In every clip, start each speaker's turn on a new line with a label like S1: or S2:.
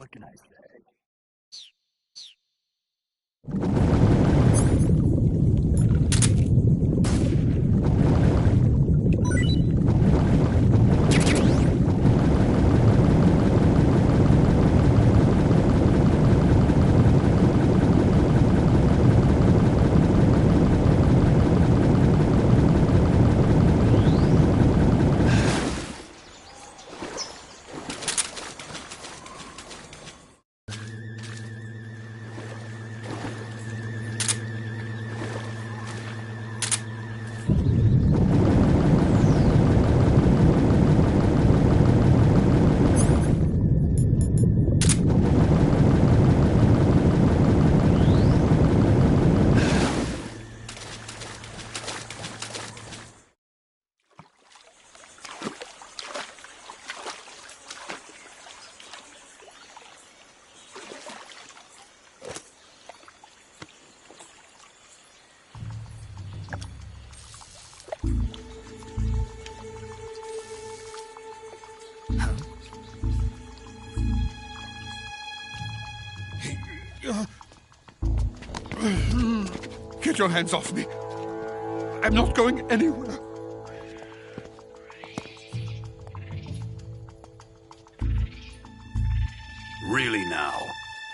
S1: What can I say?
S2: Get your hands off me. I'm not going anywhere.
S3: Really now?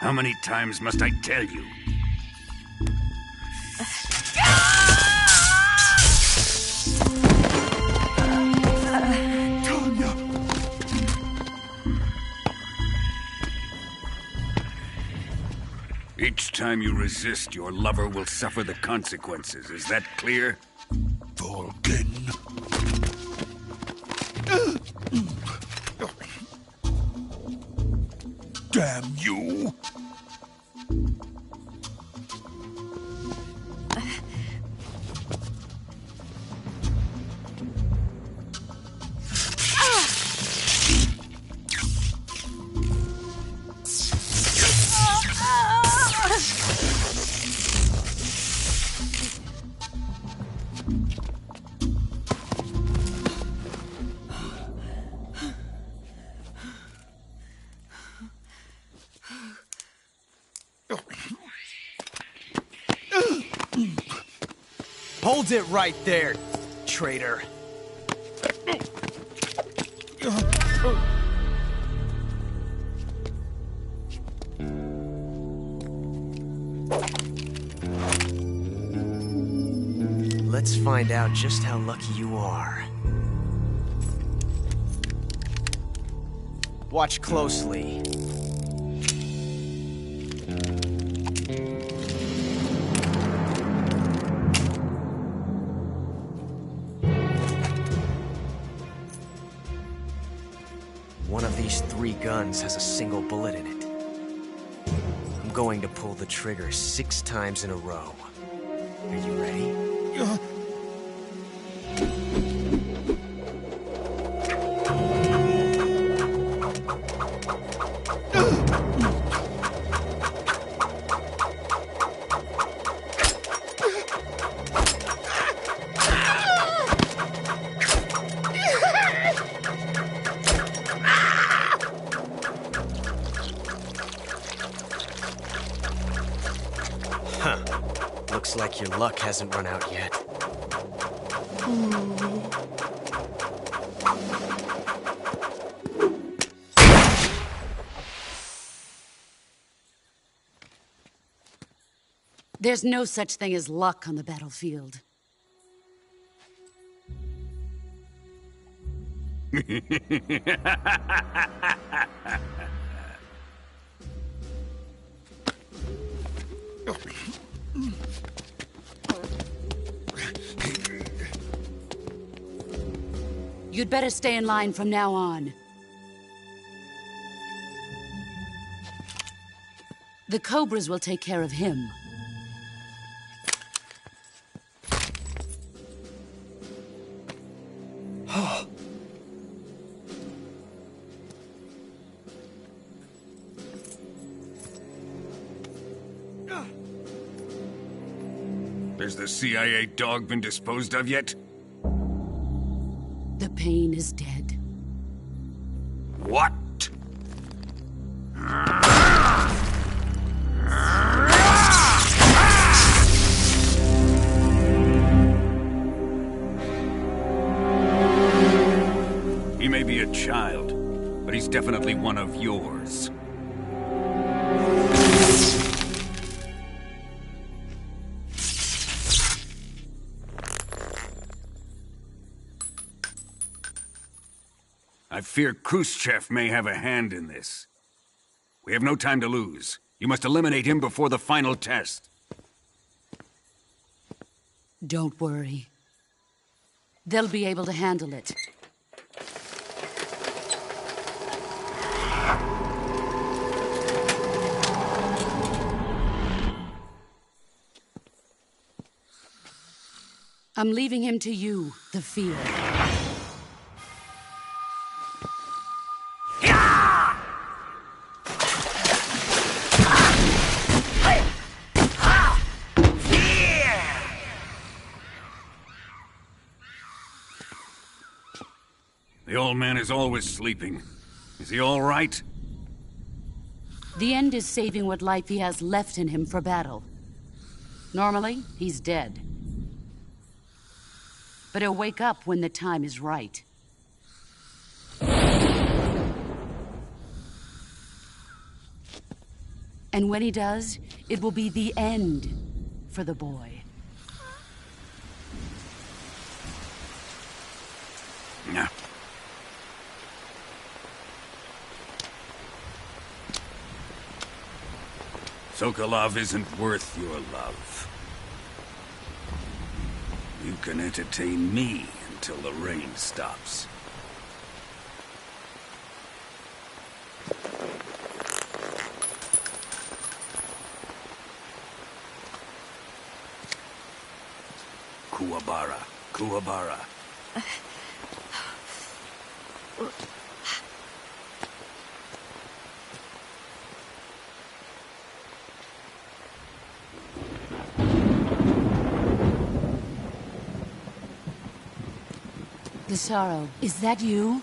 S3: How many times must I tell you?
S2: Tanya!
S3: Each time you resist, your lover will suffer the consequences. Is that clear?
S2: Vulcan. Damn you!
S1: Hold it right there, traitor. Let's find out just how lucky you are. Watch closely. One of these 3 guns has a single bullet in it. I'm going to pull the trigger 6 times in a row. Are you ready? Huh. Looks like your luck hasn't run out yet.
S4: There's no such thing as luck on the battlefield. You'd better stay in line from now on. The Cobras will take care of him.
S3: Has the CIA dog been disposed of yet?
S4: The pain is dead.
S3: What? He may be a child, but he's definitely one of yours. I fear Khrushchev may have a hand in this. We have no time to lose. You must eliminate him before the final test.
S4: Don't worry. They'll be able to handle it. I'm leaving him to you, the field.
S3: The old man is always sleeping. Is he all right?
S4: The end is saving what life he has left in him for battle. Normally, he's dead. But he'll wake up when the time is right. And when he does, it will be the end for the boy.
S3: Yeah. Sokolov isn't worth your love. You can entertain me until the rain stops. Kuwabara. Kuwabara.
S4: Lasaro, is that you?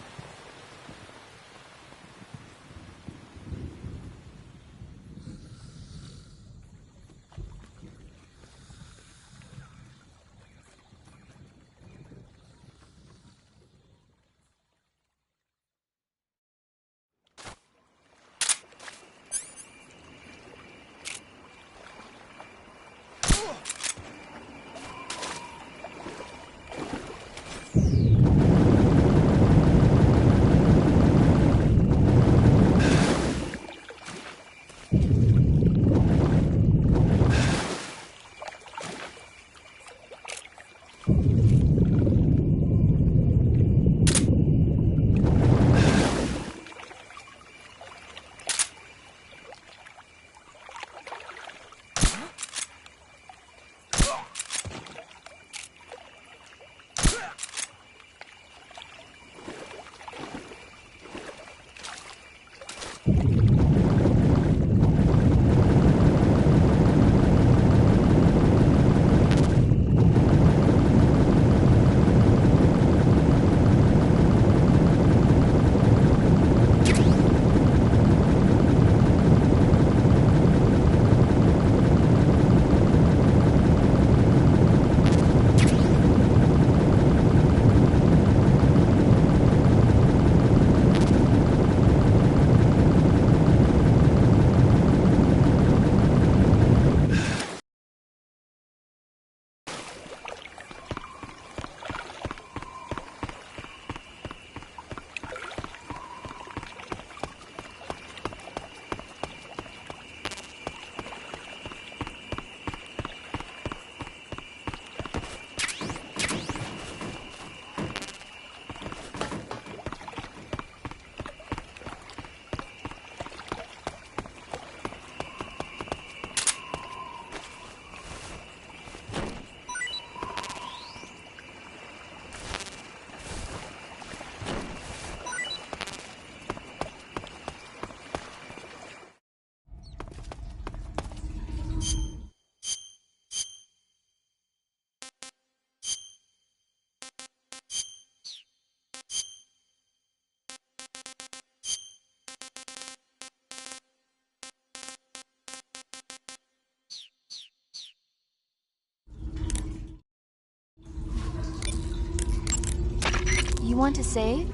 S5: You want to save?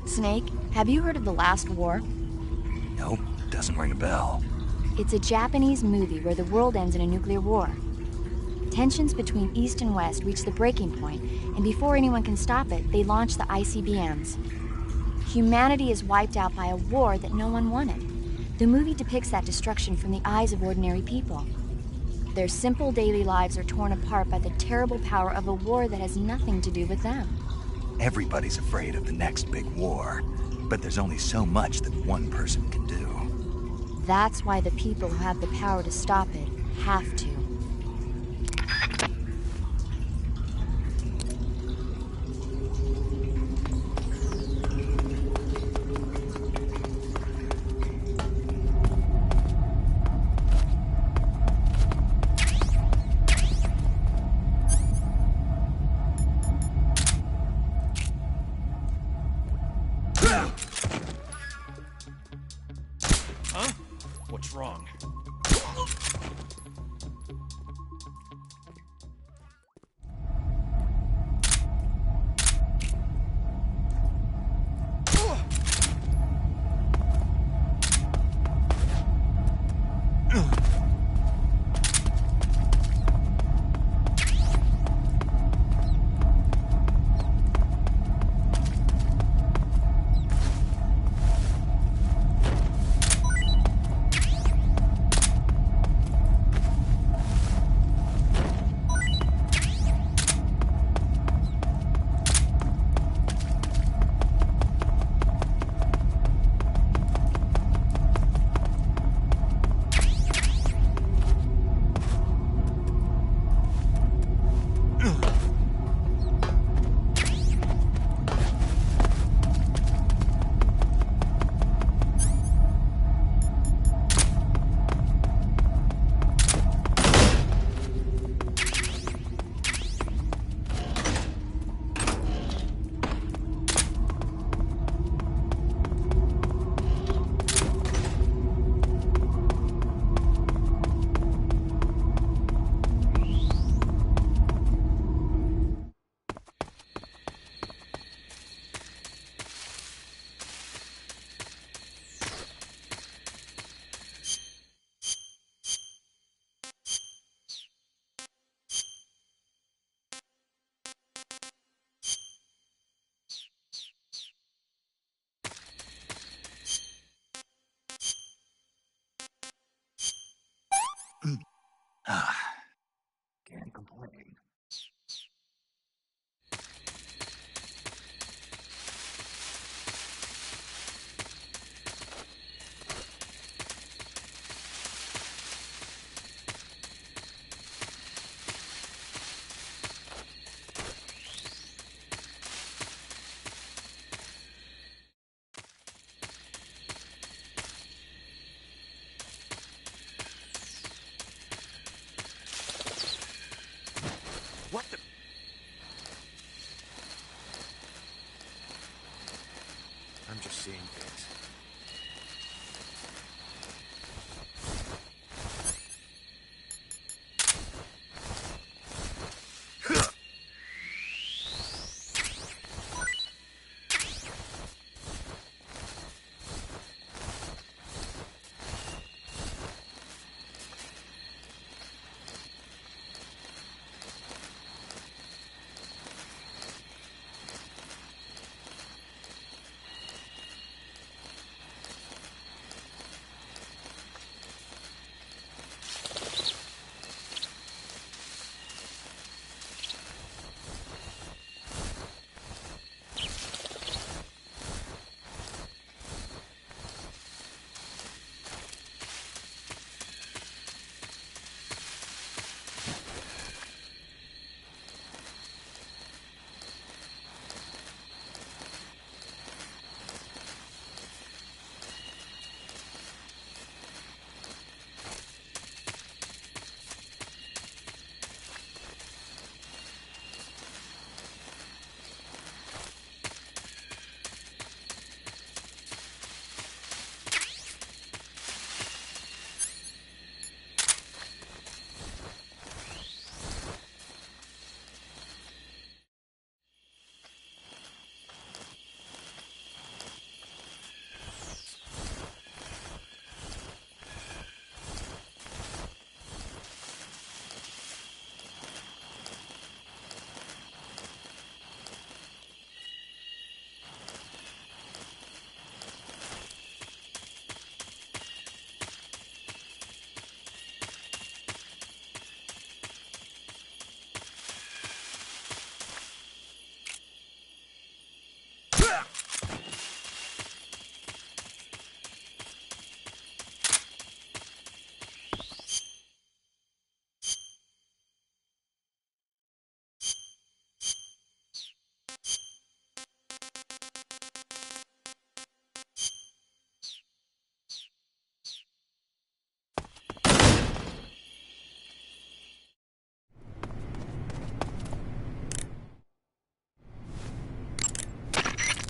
S5: Snake, have you heard of The Last War?
S6: Nope, doesn't ring a bell.
S5: It's a Japanese movie where the world ends in a nuclear war. Tensions between East and West reach the breaking point, and before anyone can stop it, they launch the ICBMs. Humanity is wiped out by a war that no one wanted. The movie depicts that destruction from the eyes of ordinary people. Their simple daily lives are torn apart by the terrible power of a war that has nothing to do with them.
S6: Everybody's afraid of the next big war, but there's only so much that one person can do.
S5: That's why the people who have the power to stop it have to.
S1: Huh? What's wrong?
S6: Can't complain.
S1: What the? I'm just seeing things.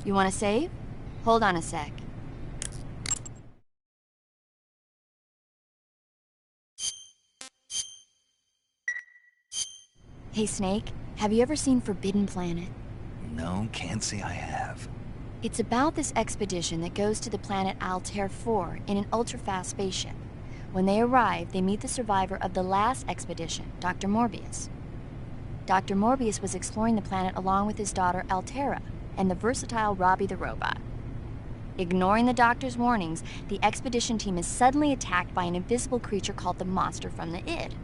S5: You want to save? Hold on a sec. Hey, Snake, have you ever seen Forbidden Planet?
S6: No, can't say I have.
S5: It's about this expedition that goes to the planet Altair 4 in an ultra-fast spaceship. When they arrive, they meet the survivor of the last expedition, Dr. Morbius. Dr. Morbius was exploring the planet along with his daughter Altera and the versatile Robbie the robot. Ignoring the doctor's warnings, the expedition team is suddenly attacked by an invisible creature called the Monster from the Id.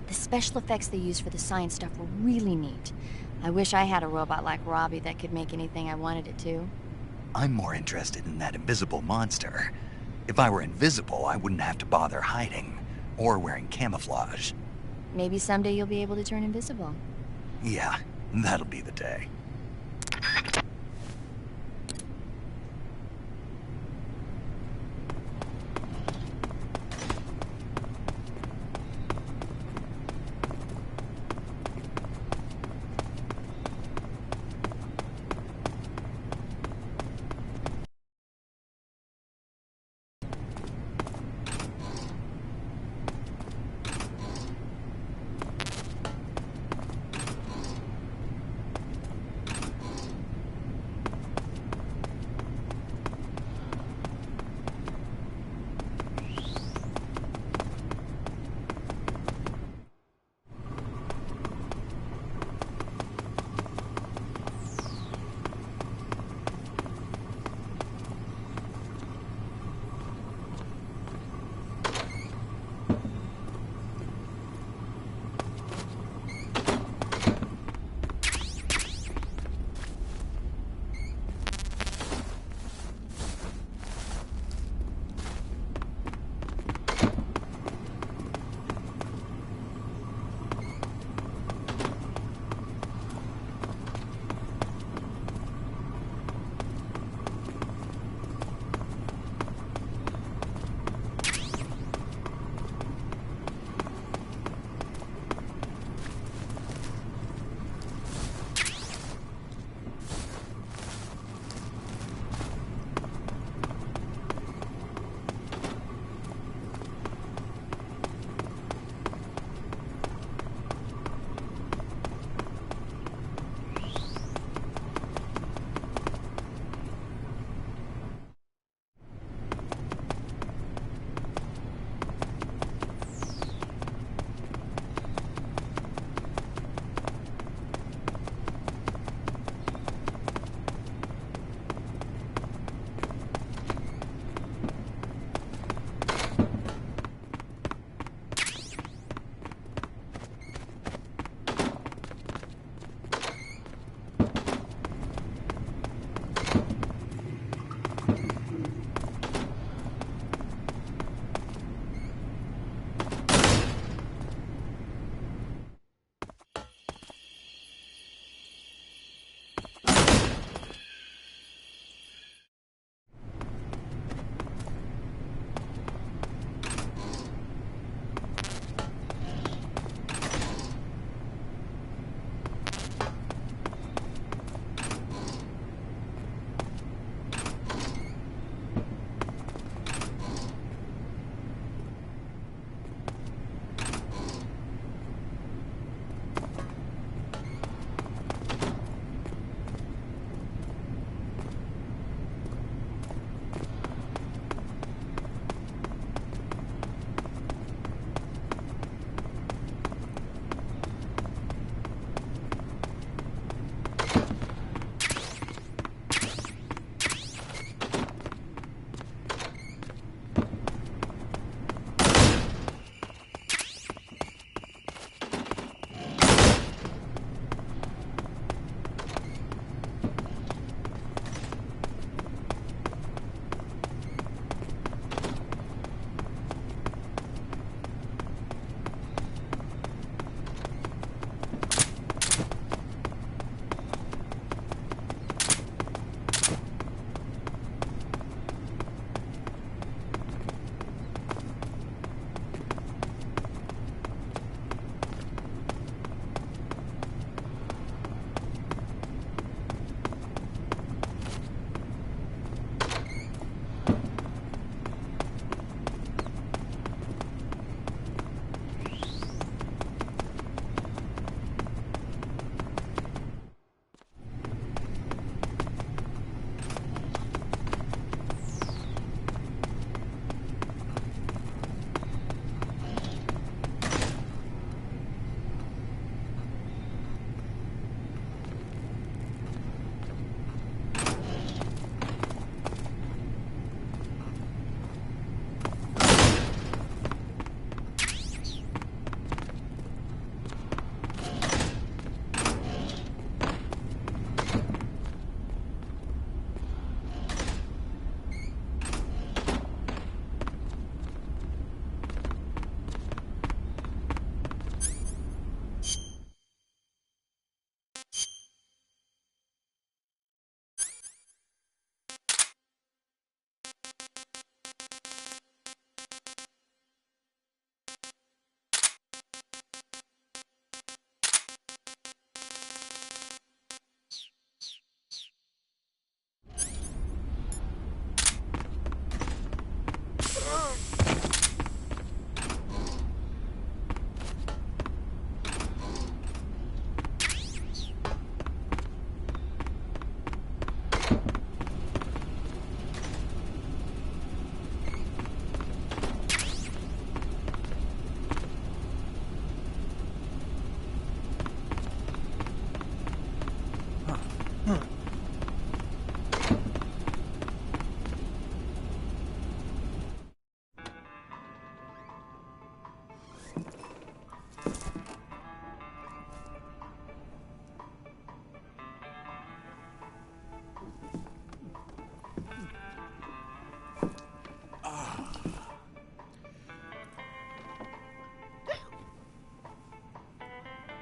S5: The special effects they used for the science stuff were really neat. I wish I had a robot like Robbie that could make anything I wanted it to.
S6: I'm more interested in that invisible monster. If I were invisible, I wouldn't have to bother hiding or wearing camouflage.
S5: Maybe someday you'll be able to turn invisible.
S6: Yeah, that'll be the day.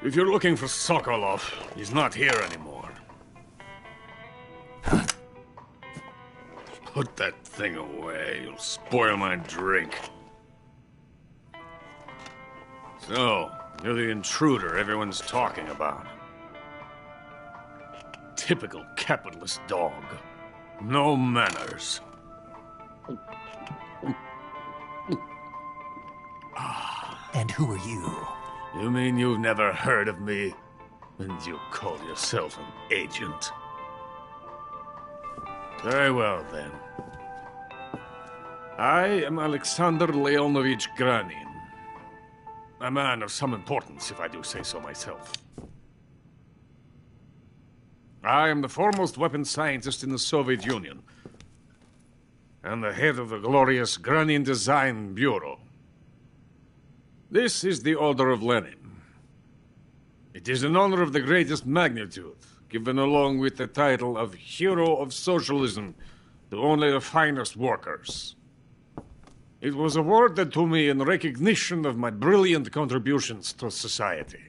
S3: If you're looking for Sokolov, he's not here anymore. Put that thing away. You'll spoil my drink. So, you're the intruder everyone's talking about. Typical capitalist dog. No manners.
S6: And who are you?
S3: You mean you've never heard of me? And you call yourself an agent? Very well, then. I am Alexander Leonovich Granin. A man of some importance, if I do say so myself. I am the foremost weapons scientist in the Soviet Union, and the head of the glorious Granin Design Bureau. This is the Order of Lenin. It is an honor of the greatest magnitude, given along with the title of Hero of Socialism to only the finest workers. It was awarded to me in recognition of my brilliant contributions to society.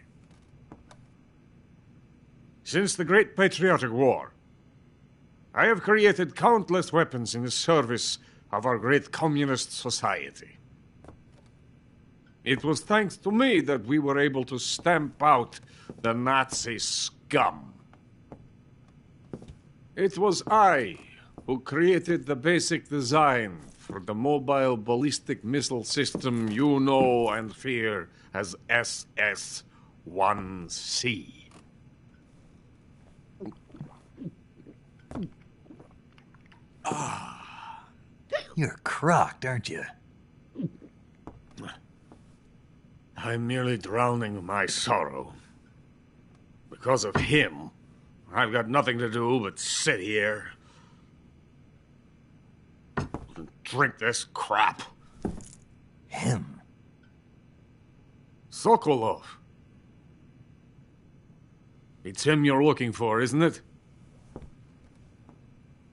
S3: Since the Great Patriotic War, I have created countless weapons in the service of our great communist society. It was thanks to me that we were able to stamp out the Nazi scum. It was I who created the basic design for the mobile ballistic missile system you know and fear as SS-1C.
S6: You're crocked, aren't you?
S3: I'm merely drowning my sorrow. Because of him, I've got nothing to do but sit here and drink this crap.
S6: Him?
S3: Sokolov. It's him you're looking for, isn't it?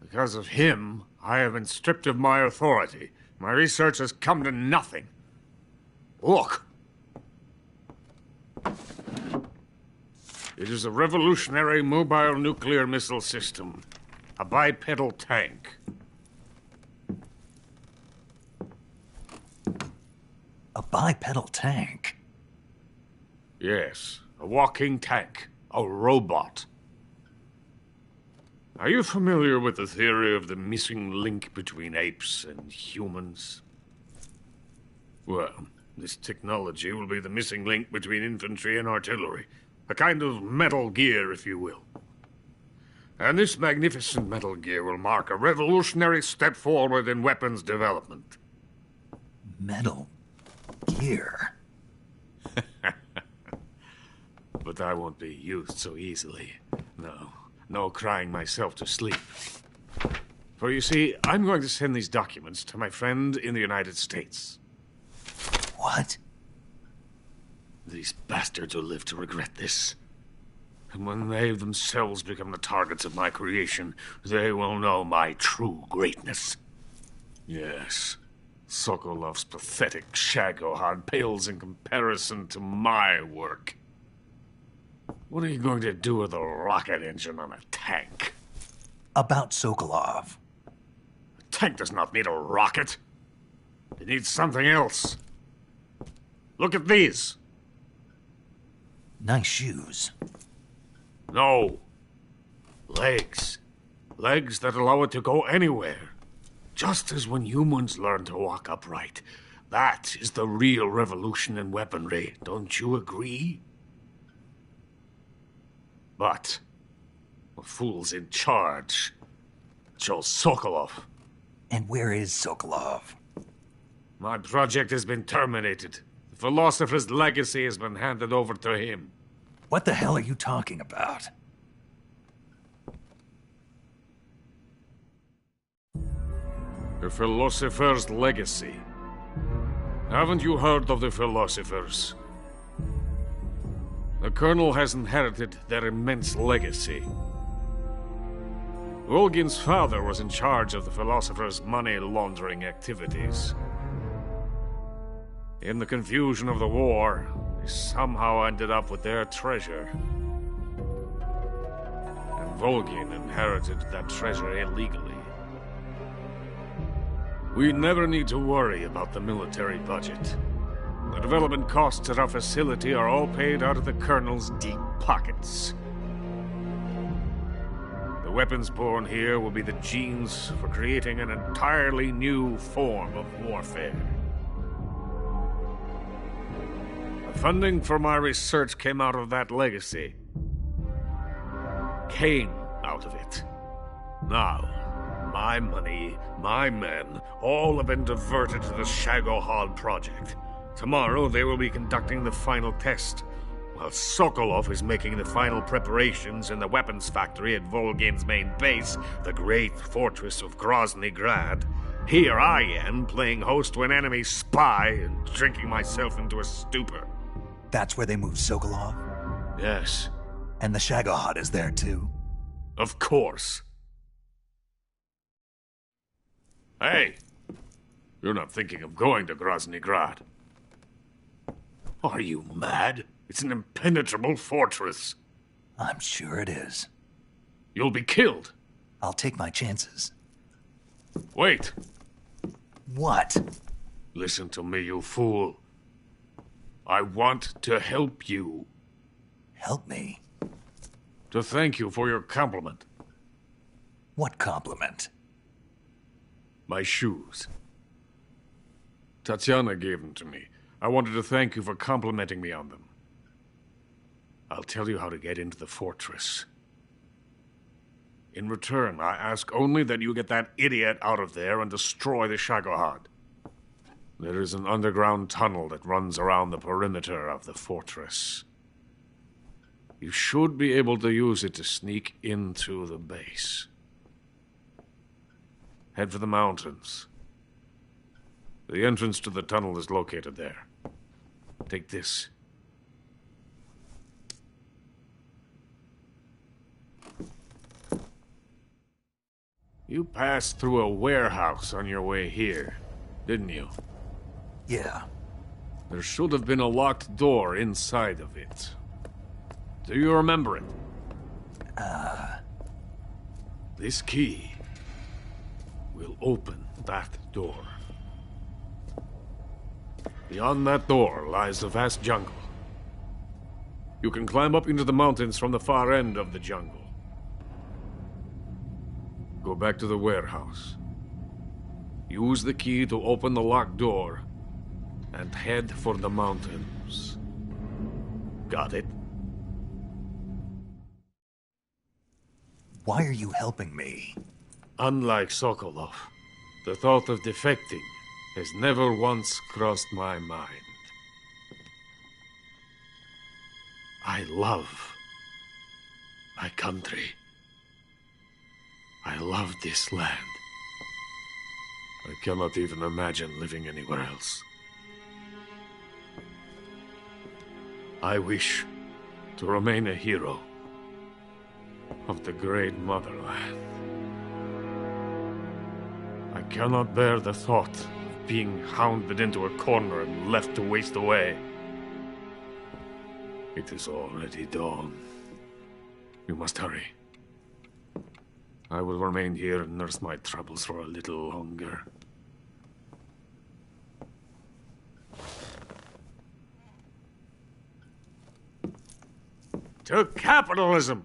S3: Because of him, I have been stripped of my authority. My research has come to nothing. Look. It is a revolutionary mobile nuclear missile system. A bipedal tank.
S6: A bipedal tank?
S3: Yes, a walking tank. A robot. Are you familiar with the theory of the missing link between apes and humans? Well, this technology will be the missing link between infantry and artillery. A kind of Metal Gear, if you will. And this magnificent Metal Gear will mark a revolutionary step forward in weapons development.
S6: Metal Gear?
S3: But I won't be used so easily. No crying myself to sleep. For you see, I'm going to send these documents to my friend in the United States.
S6: What?
S3: These bastards will live to regret this. And when they themselves become the targets of my creation, they will know my true greatness. Yes, Sokolov's pathetic Shagohod pales in comparison to my work. What are you going to do with a rocket engine on a tank?
S6: About Sokolov.
S3: A tank does not need a rocket. It needs something else. Look at these.
S6: Nice shoes.
S3: No. Legs. Legs that allow it to go anywhere. Just as when humans learn to walk upright. That is the real revolution in weaponry. Don't you agree? But the fool's in charge. Joe Sokolov.
S6: And where is Sokolov?
S3: My project has been terminated. The philosopher's legacy has been handed over to him.
S6: What the hell are you talking about?
S3: The philosopher's legacy. Haven't you heard of the philosophers? The Colonel has inherited their immense legacy. Volgin's father was in charge of the philosophers' money laundering activities. In the confusion of the war, they somehow ended up with their treasure. And Volgin inherited that treasure illegally. We never need to worry about the military budget. The development costs at our facility are all paid out of the Colonel's deep pockets. The weapons born here will be the genes for creating an entirely new form of warfare. The funding for my research came out of that legacy. Came out of it. Now, my money, my men, all have been diverted to the Shagohod project. Tomorrow they will be conducting the final test, while Sokolov is making the final preparations in the weapons factory at Volgin's main base, the great fortress of Grozny Grad. Here I am, playing host to an enemy spy and drinking myself into a stupor.
S6: That's where they moved Sokolov?
S3: Yes.
S6: And the Shagohod is there too?
S3: Of course. Hey! You're not thinking of going to Grozny Grad. Are you mad? It's an impenetrable fortress.
S6: I'm sure it is.
S3: You'll be killed.
S6: I'll take my chances.
S3: Wait.
S6: What?
S3: Listen to me, you fool. I want to help you.
S6: Help me?
S3: To thank you for your compliment.
S6: What compliment?
S3: My shoes. Tatiana gave them to me. I wanted to thank you for complimenting me on them. I'll tell you how to get into the fortress. In return, I ask only that you get that idiot out of there and destroy the Shagohod. There is an underground tunnel that runs around the perimeter of the fortress. You should be able to use it to sneak into the base. Head for the mountains. The entrance to the tunnel is located there. Take this. You passed through a warehouse on your way here, didn't you?
S6: Yeah.
S3: There should have been a locked door inside of it. Do you remember it? This key will open that door. Beyond that door lies the vast jungle. You can climb up into the mountains from the far end of the jungle. Go back to the warehouse. Use the key to open the locked door and head for the mountains. Got it?
S6: Why are you helping me?
S3: Unlike Sokolov, the thought of defecting has never once crossed my mind. I love my country. I love this land. I cannot even imagine living anywhere else. I wish to remain a hero of the great motherland. I cannot bear the thought of being hounded into a corner and left to waste away. It is already dawn. You must hurry. I will remain here and nurse my troubles for a little longer. To capitalism!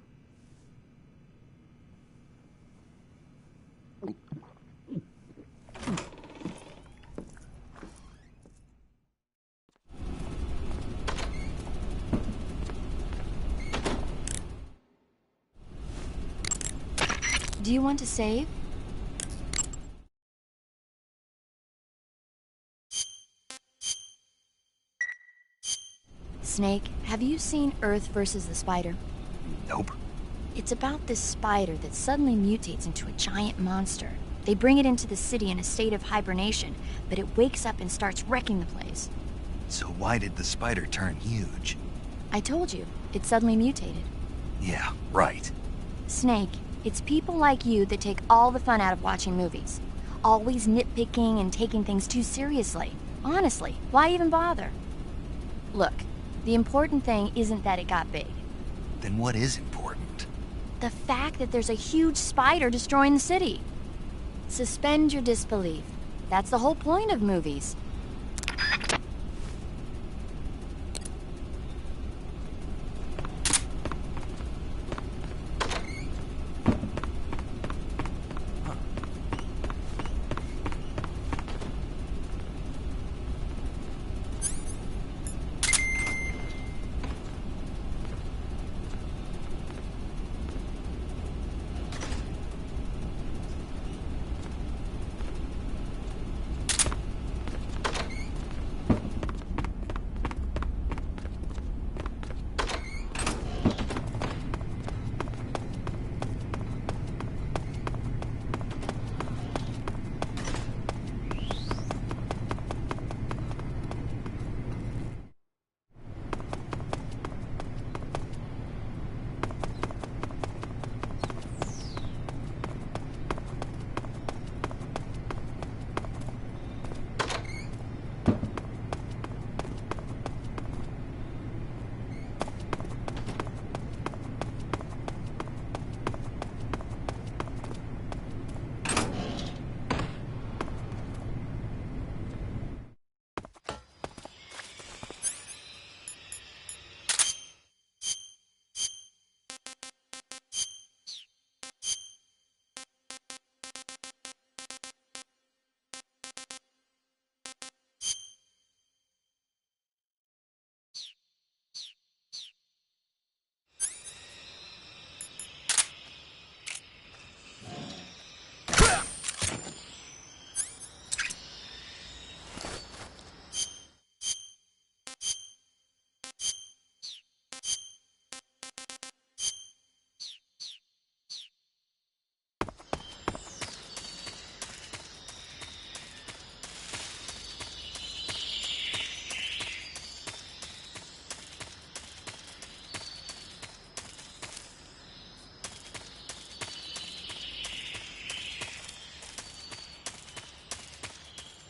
S5: Do you want to save? Snake, have you seen Earth versus the Spider?
S6: Nope.
S5: It's about this spider that suddenly mutates into a giant monster. They bring it into the city in a state of hibernation, but it wakes up and starts wrecking the place.
S6: So why did the spider turn huge?
S5: I told you, it suddenly mutated.
S6: Yeah, right.
S5: Snake, it's people like you that take all the fun out of watching movies. Always nitpicking and taking things too seriously. Honestly, why even bother? Look, The important thing isn't that it got big.
S6: Then what is important?
S5: The fact that there's a huge spider destroying the city. Suspend your disbelief. That's the whole point of movies.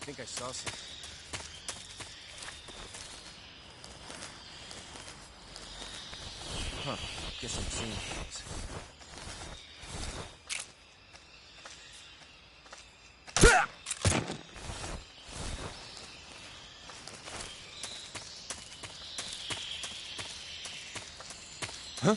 S1: I think I saw something. Huh. Guess I'm seeing things. Huh?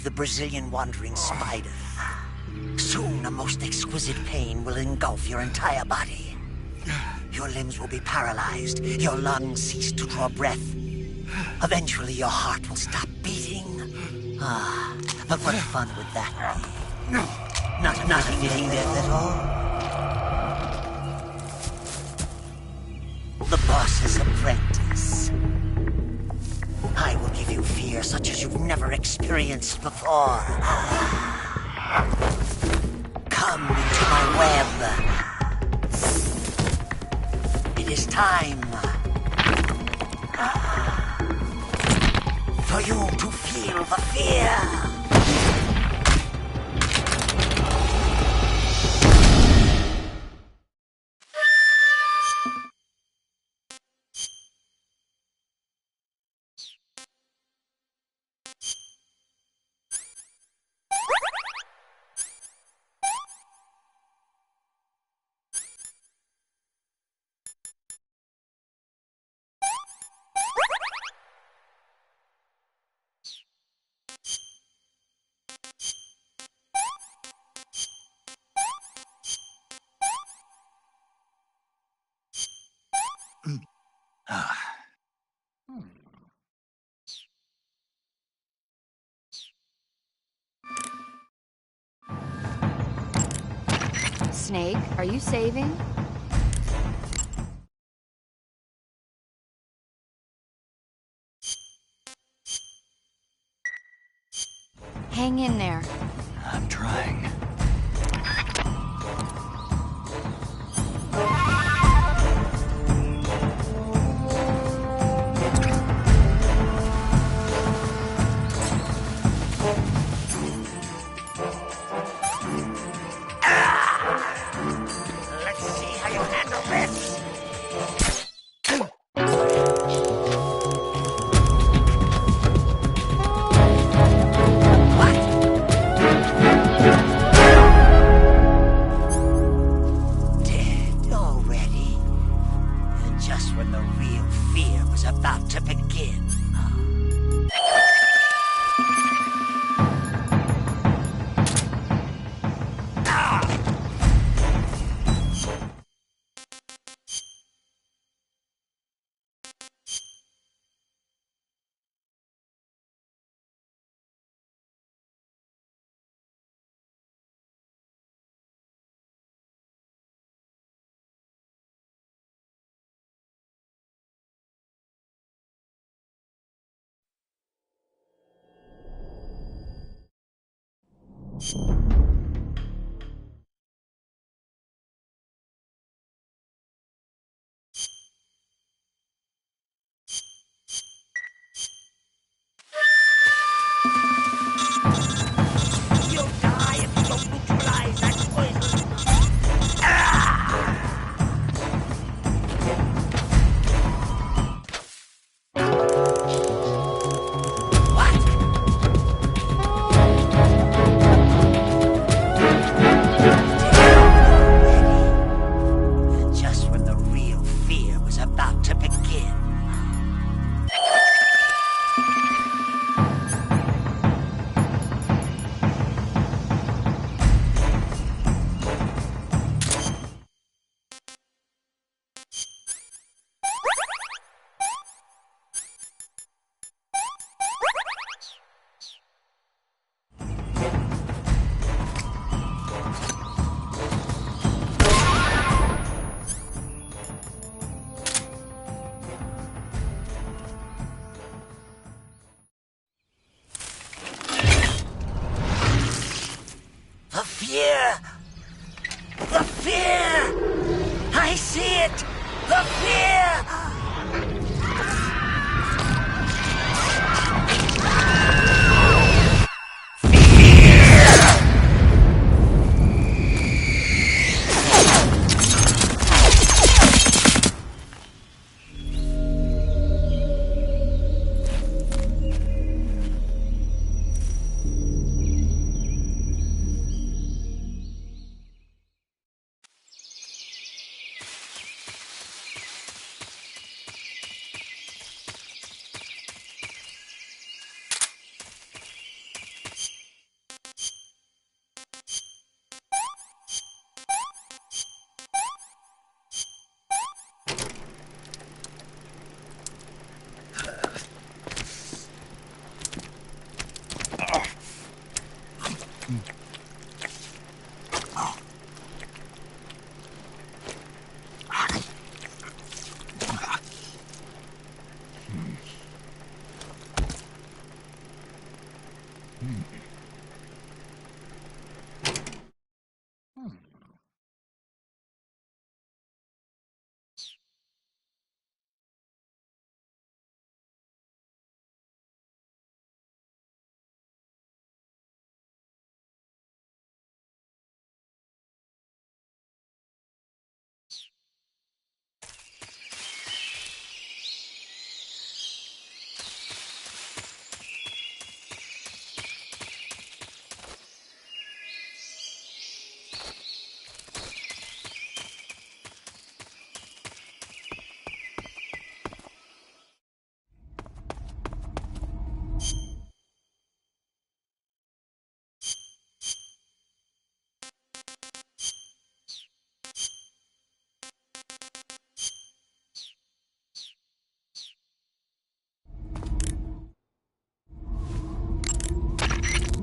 S7: the Brazilian wandering spider. Soon, a most exquisite pain will engulf your entire body. Your limbs will be paralyzed, your lungs cease to draw breath. Eventually, your heart will stop beating. But what fun would that be? Not a fitting death at all. The boss's apprentice. I will give you fear such as you've never experienced before. Come into my web. It is time for you to feel the fear.
S5: Snake, are you saving? Hang in there.
S6: I'm trying.
S7: Let's see how you handle this. Dead already? And just when the real fear was about to begin. You'll die if you don't neutralize that poison. And just when the real fear was about to begin. The fear! The fear! I see it! The fear!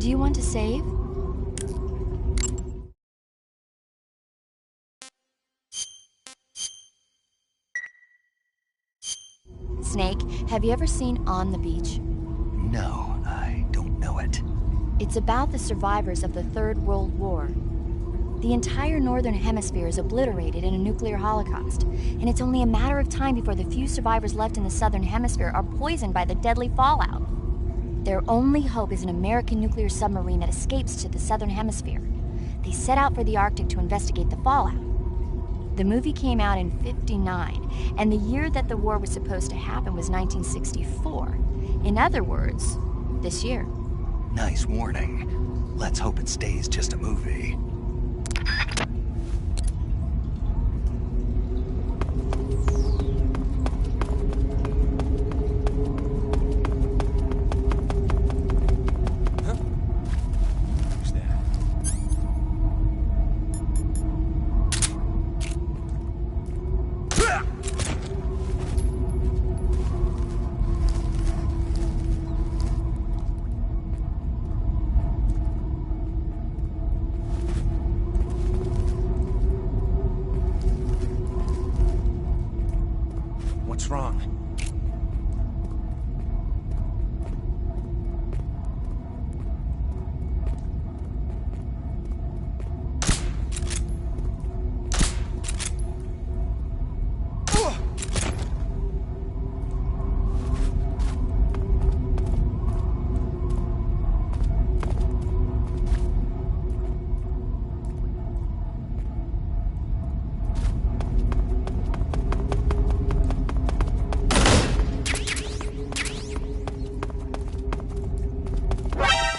S5: Do you want to save? Snake, have you ever seen On the Beach?
S6: No, I don't know it.
S5: It's about the survivors of the Third World War. The entire northern hemisphere is obliterated in a nuclear holocaust, and it's only a matter of time before the few survivors left in the southern hemisphere are poisoned by the deadly fallout. Their only hope is an American nuclear submarine that escapes to the southern hemisphere. They set out for the Arctic to investigate the fallout. The movie came out in '59, and the year that the war was supposed to happen was 1964. In other words, this year.
S6: Nice warning. Let's hope it stays just a movie.
S1: What's wrong?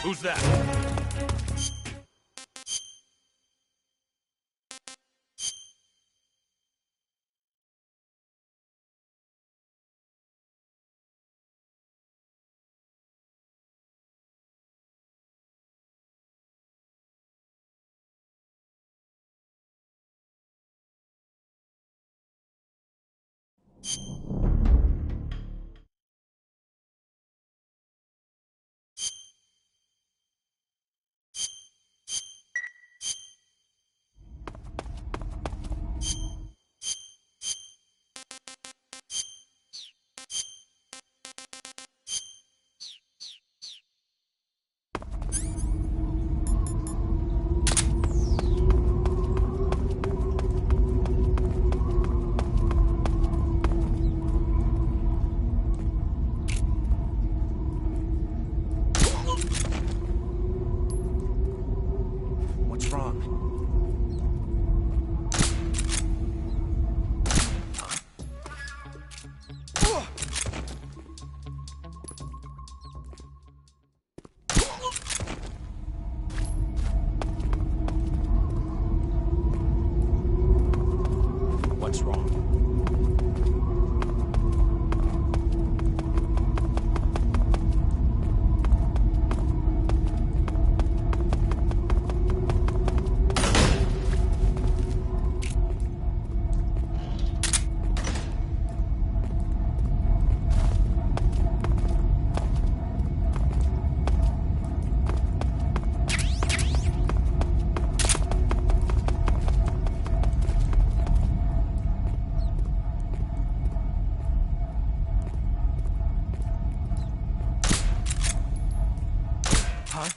S3: Who's that?
S1: What's wrong? What's wrong? Huh?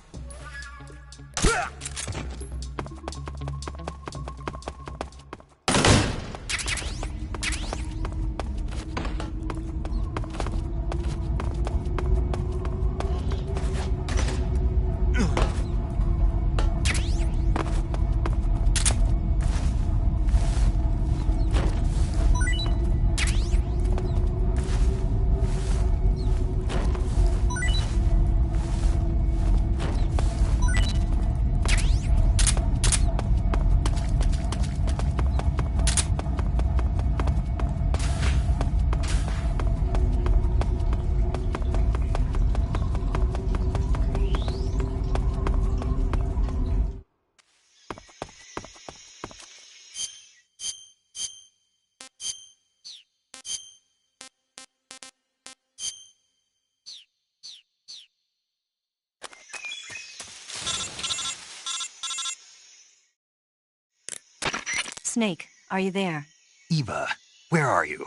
S8: Snake, are you there?
S6: Eva, where are you?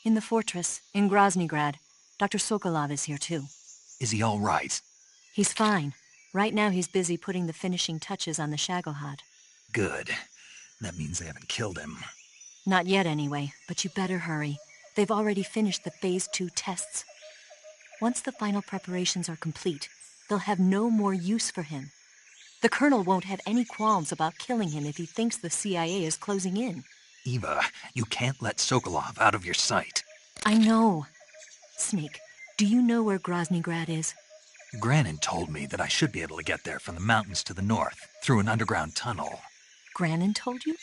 S8: In the fortress, in Groznygrad. Dr. Sokolov is here too.
S6: Is he all right?
S8: He's fine. Right now he's busy putting the finishing touches on the Shagohod.
S6: Good. That means they haven't killed him.
S8: Not yet anyway, but you better hurry. They've already finished the Phase 2 tests. Once the final preparations are complete, they'll have no more use for him. The Colonel won't have any qualms about killing him if he thinks the CIA is closing in.
S6: Eva, you can't let Sokolov out of your sight.
S8: I know. Snake, do you know where Groznygrad is?
S6: Granin told me that I should be able to get there from the mountains to the north, through an underground tunnel.
S8: Granin told you?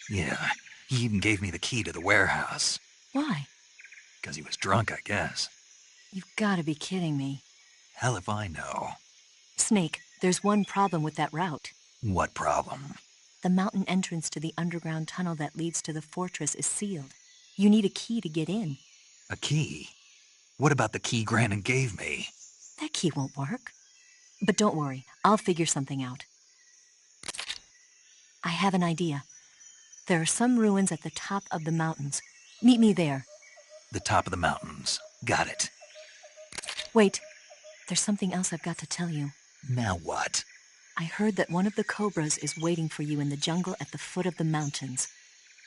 S6: Yeah, he even gave me the key to the warehouse.
S8: Why?
S6: Because he was drunk, I guess.
S8: You've got to be kidding me.
S6: Hell if I know.
S8: Snake, there's one problem with that route.
S6: What problem?
S8: The mountain entrance to the underground tunnel that leads to the fortress is sealed. You need a key to get in.
S6: A key? What about the key Granin gave me?
S8: That key won't work. But don't worry, I'll figure something out. I have an idea. There are some ruins at the top of the mountains. Meet me there.
S6: The top of the mountains. Got it.
S8: Wait, there's something else I've got to tell you.
S6: Now what?
S8: I heard that one of the Cobras is waiting for you in the jungle at the foot of the mountains.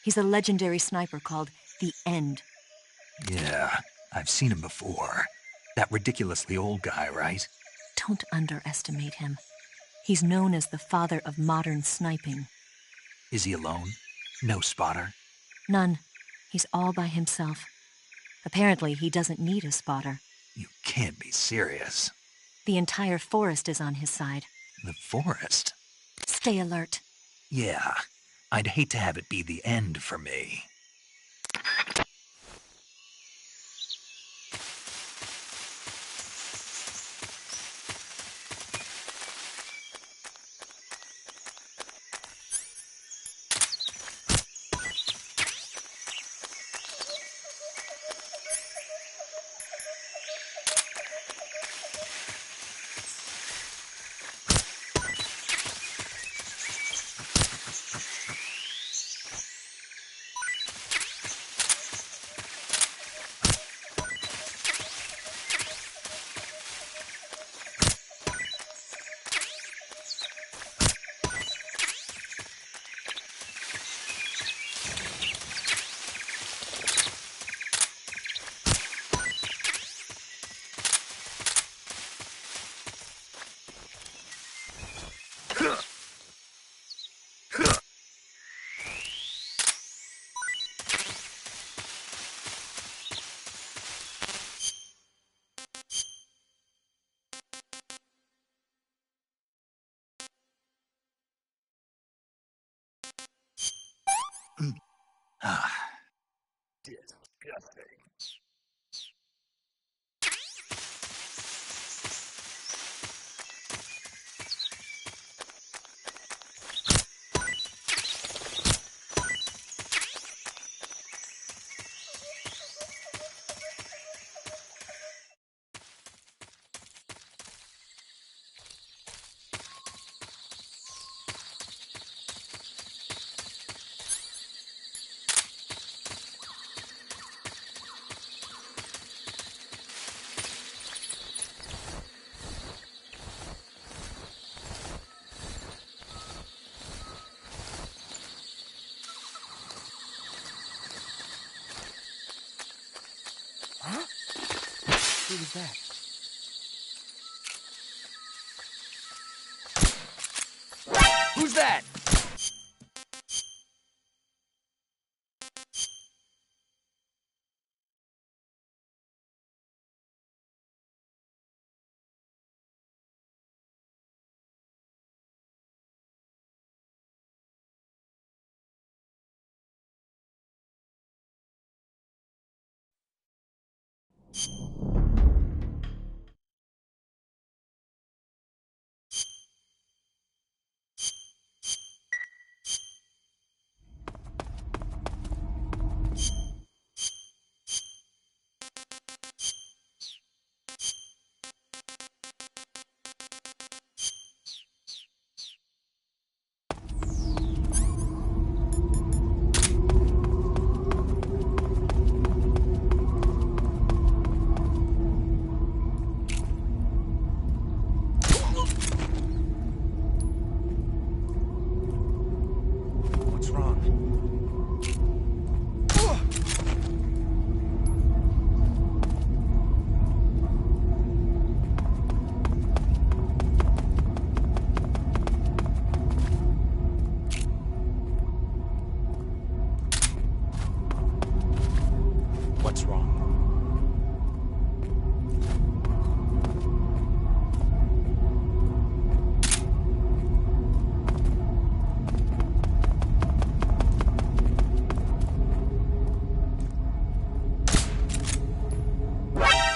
S8: He's a legendary sniper called The End.
S6: Yeah, I've seen him before. That ridiculously old guy, right?
S8: Don't underestimate him. He's known as the father of modern sniping.
S6: Is he alone? No spotter?
S8: None. He's all by himself. Apparently, he doesn't need a spotter.
S6: You can't be serious.
S8: The entire forest is on his side.
S6: The forest?
S8: Stay alert.
S6: Yeah, I'd hate to have it be the end for me.
S1: Who was that? Who's that? What's wrong?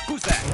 S1: Who's that?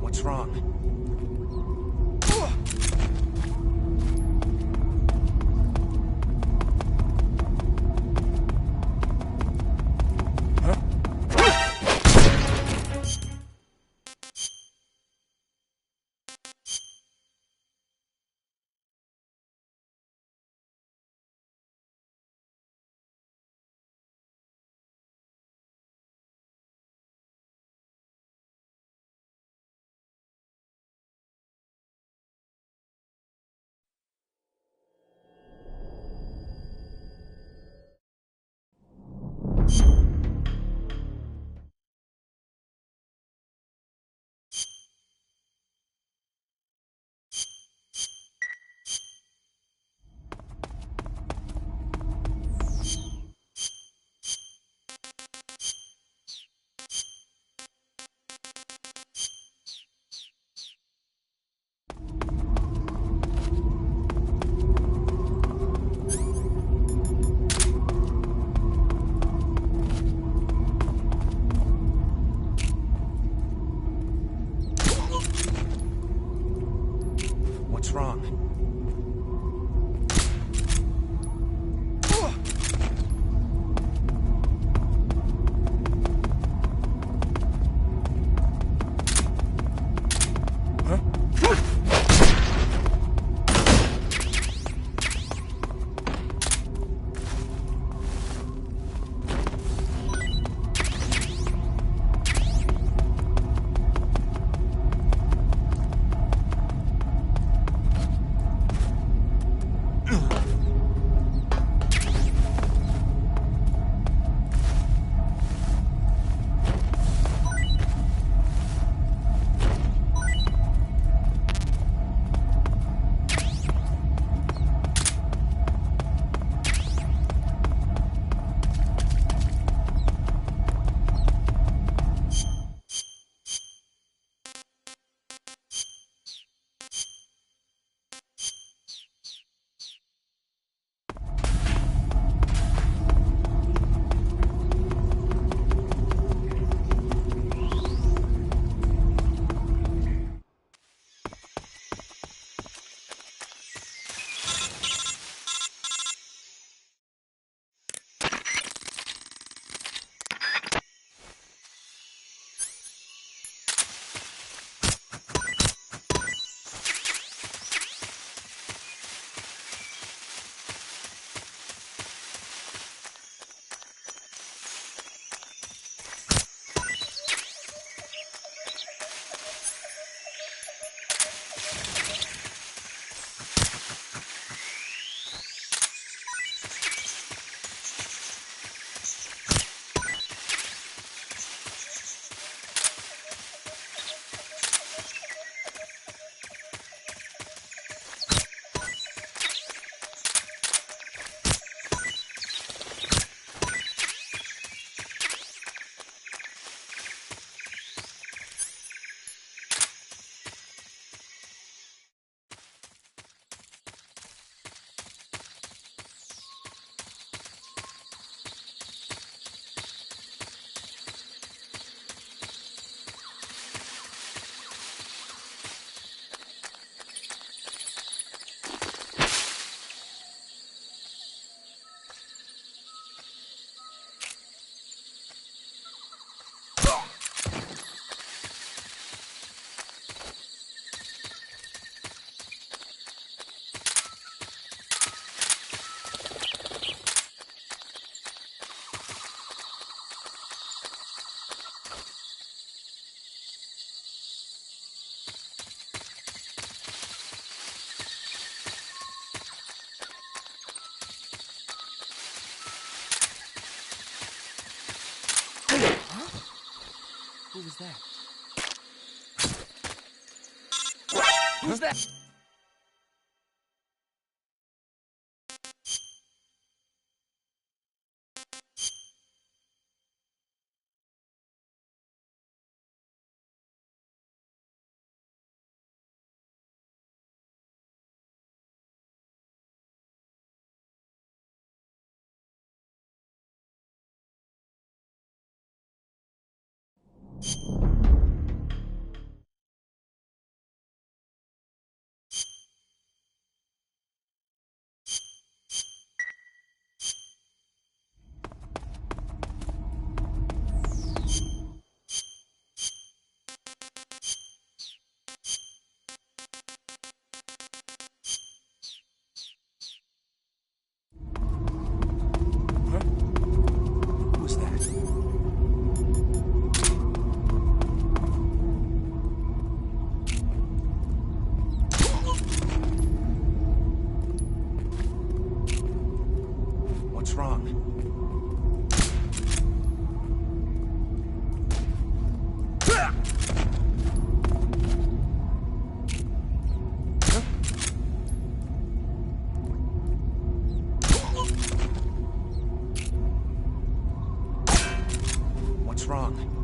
S1: What's wrong? What's wrong? Who was that? Who's that? Who's that? What's wrong? What's wrong?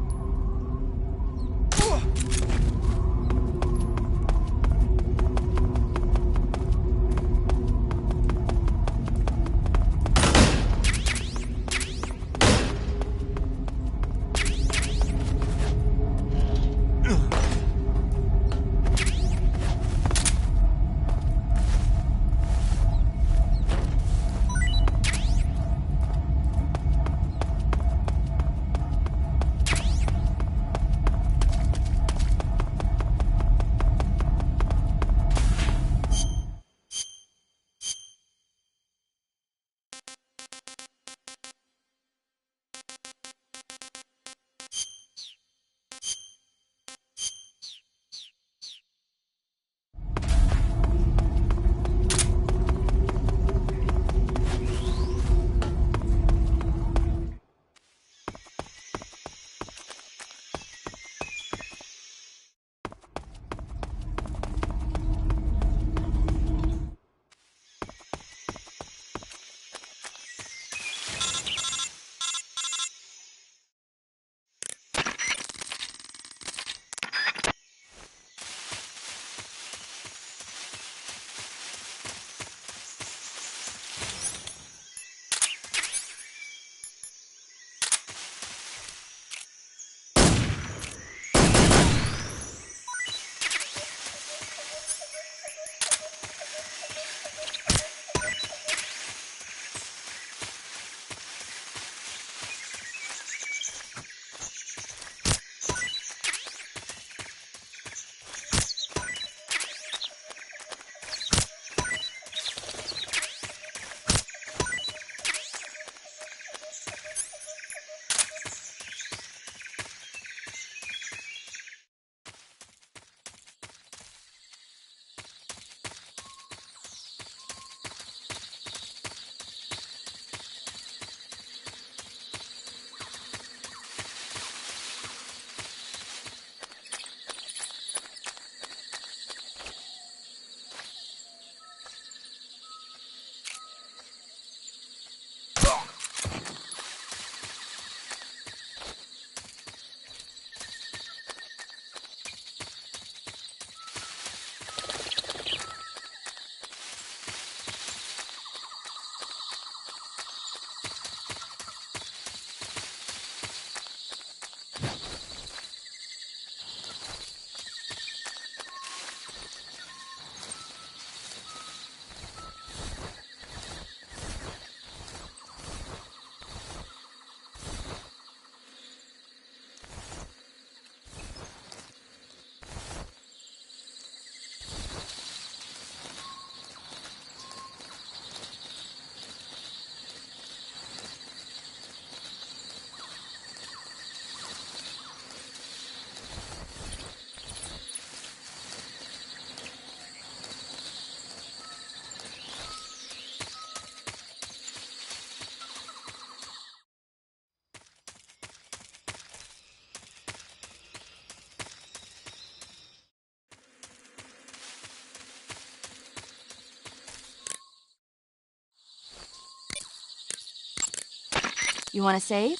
S5: You want to save?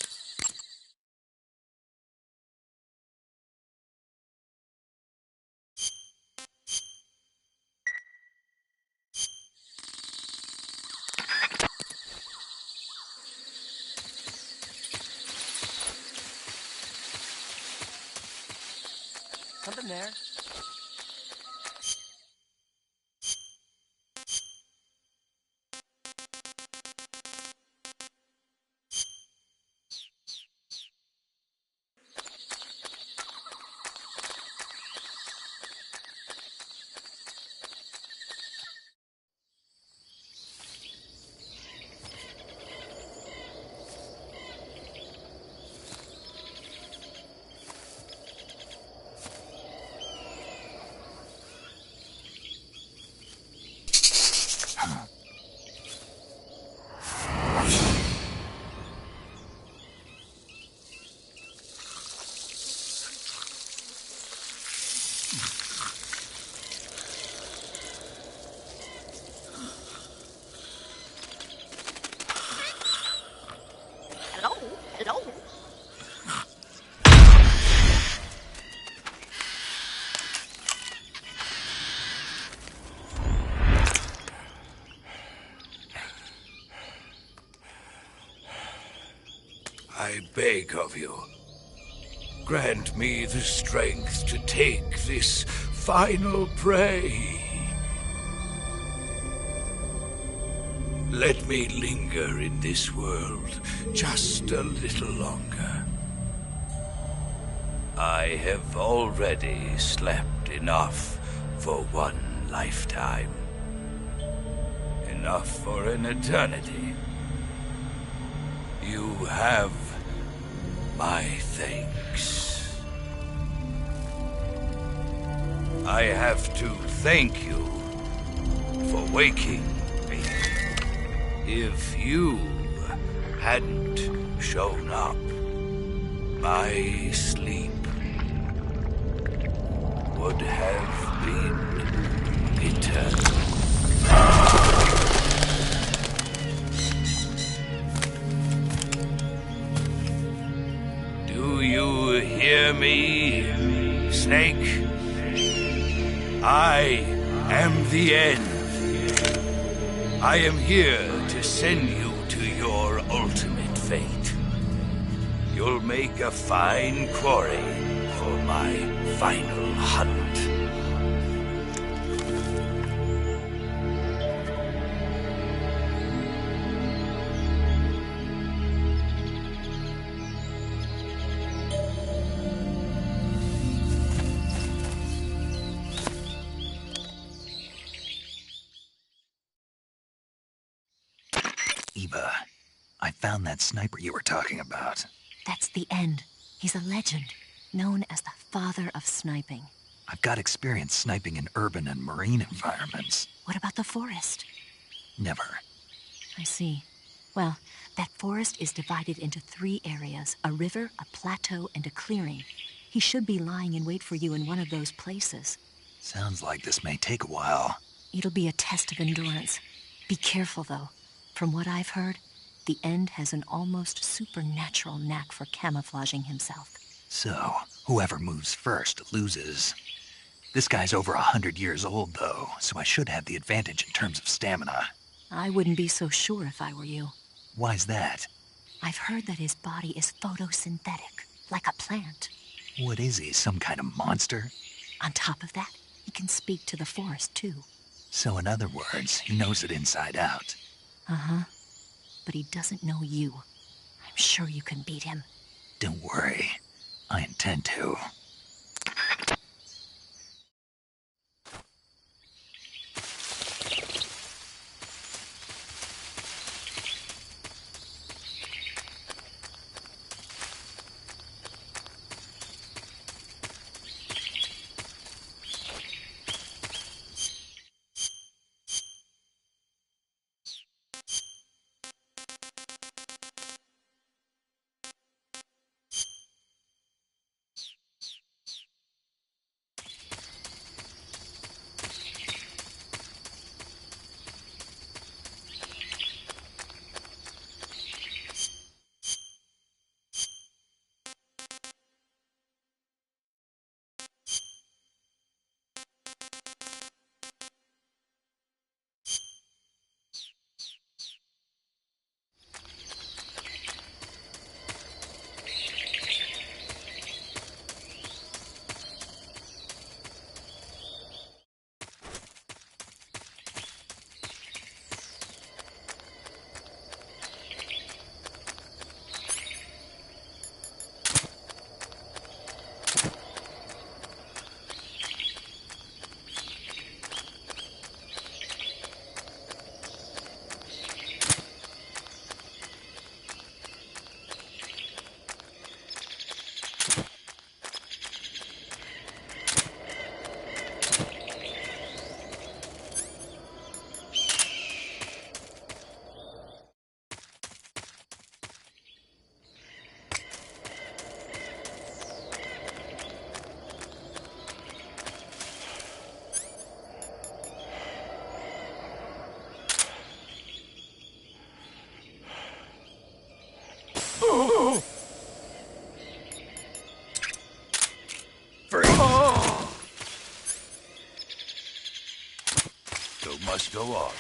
S1: Something there.
S7: Hello? Hello?
S9: I beg of you, grant me the strength to take this final prey. Let me linger in this world just a little longer. I have already slept enough for one lifetime. Enough for an eternity. You have my thanks. I have to thank you for waking me. If you hadn't shown up, my sleep would have been eternal. Do you hear me, Snake? I am the end. I am here to send you to your ultimate fate. You'll make a fine quarry for my final hunt.
S6: Eva, I found that sniper you were talking about.
S8: That's the end. He's a legend, known as the father of sniping.
S6: I've got experience sniping in urban and marine environments.
S8: What about the forest?
S6: Never.
S8: I see. Well, that forest is divided into 3 areas, a river, a plateau, and a clearing. He should be lying in wait for you in one of those places.
S6: Sounds like this may take a while.
S8: It'll be a test of endurance. Be careful, though. From what I've heard, the End has an almost supernatural knack for camouflaging himself.
S6: So, whoever moves first loses. This guy's over 100 years old, though, so I should have the advantage in terms of stamina.
S8: I wouldn't be so sure if I were you.
S6: Why's that?
S8: I've heard that his body is photosynthetic, like a plant.
S6: What is he, some kind of monster?
S8: On top of that, he can speak to the forest, too.
S6: So in other words, he knows it inside out.
S8: Uh-huh. But he doesn't know you. I'm sure you can beat him.
S6: Don't worry. I intend to.
S9: show must go on.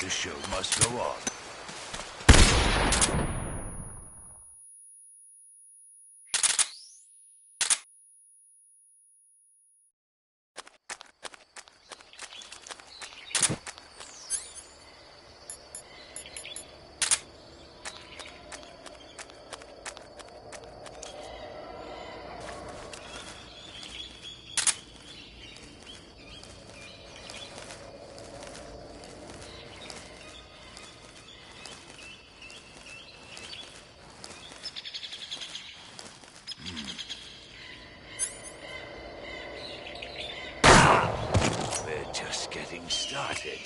S9: The show must go on. We're just getting started.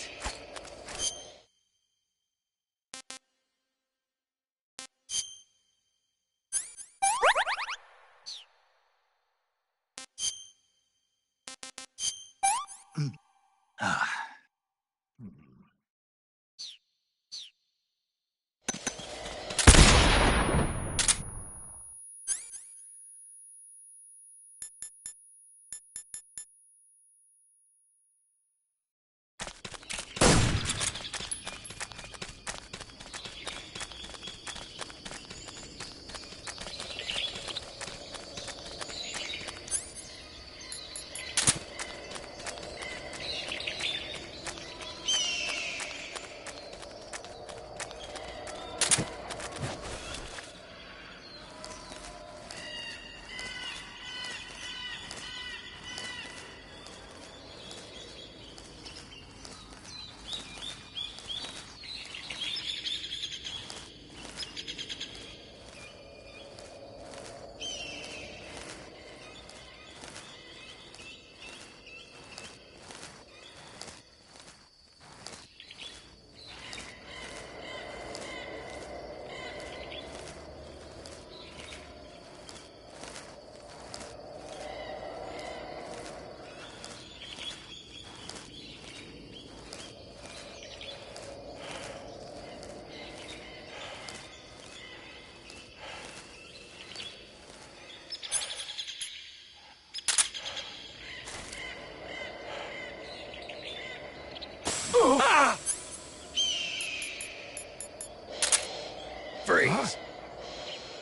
S9: Freeze!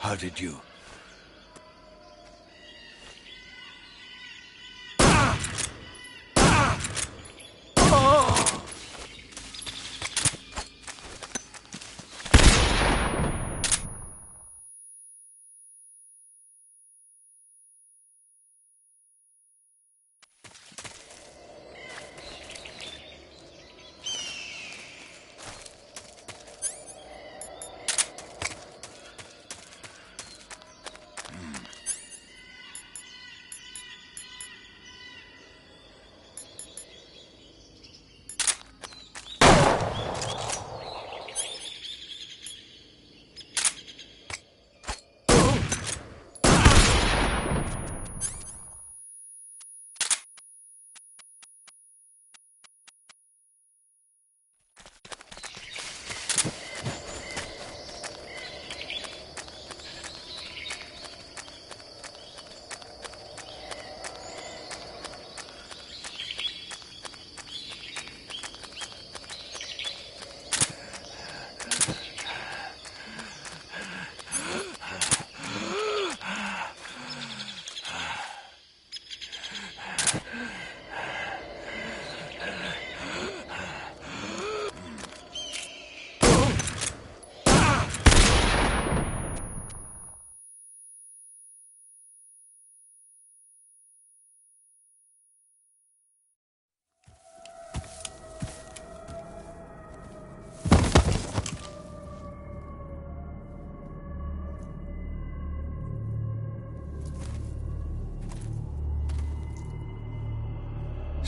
S9: How did you...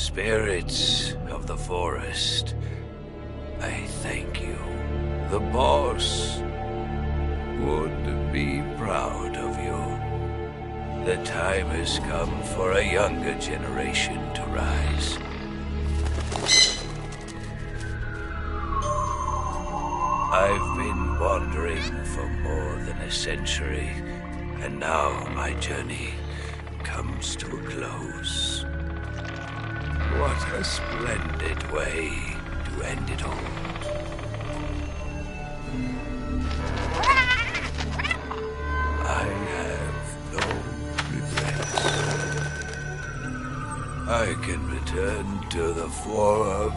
S9: Spirits of the forest, I thank you. The boss would be proud of you. The time has come for a younger generation to rise. I've been wandering for more than a century, and now my journey comes to a close. What a splendid way to end it all. I have no regrets. I can return to the Forum.